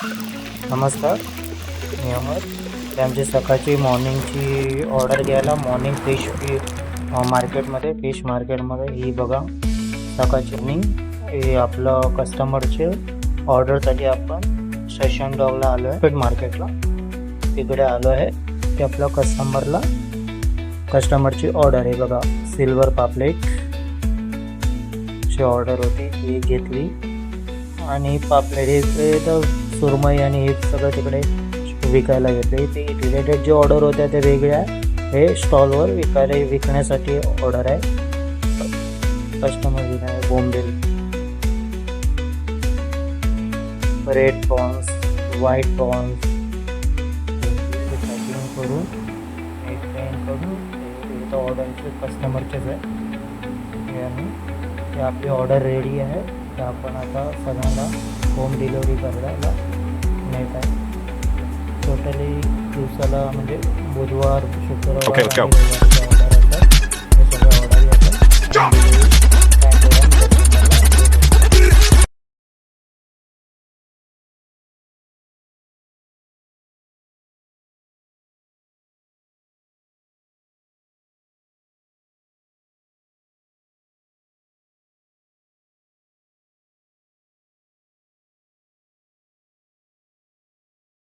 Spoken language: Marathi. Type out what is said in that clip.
नमस्कार, मी अमर. ते आमची सकाळची मॉर्निंगची ऑर्डर घ्यायला मॉर्निंग फिश मार्केटमध्ये ही बघा सकाळची मॉर्निंग. हे आपलं कस्टमरचे ऑर्डरसाठी आपण सेशन डॉगला आलो आहे, फिश मार्केटला तिकडे आलो आहे. ते आपल्या कस्टमरची ऑर्डर आहे बघा. सिल्वर पापलेटची ऑर्डर होती, ती घेतली. आणि पापलेट हे तर सुरमई आणि हे सगळं तिकडे विकायला घेतले. ते रिलेटेड जे ऑर्डर होत्या ते वेगळ्या, हे स्टॉलवर विकण्यासाठी ऑर्डर आहे. कस्टमर विकाय बोंबील, red prawns, white prawns packing करून इथं ऑर्डरचे कस्टमरचेच आहे. ते आपली ऑर्डर रेडी आहे. तर आपण आता सगळ्यांना होम डिलिव्हरी करायला नेत आहे. टोटली दिवसाला म्हणजे बुधवार, शुक्रवार आणि रविवारची ऑर्डर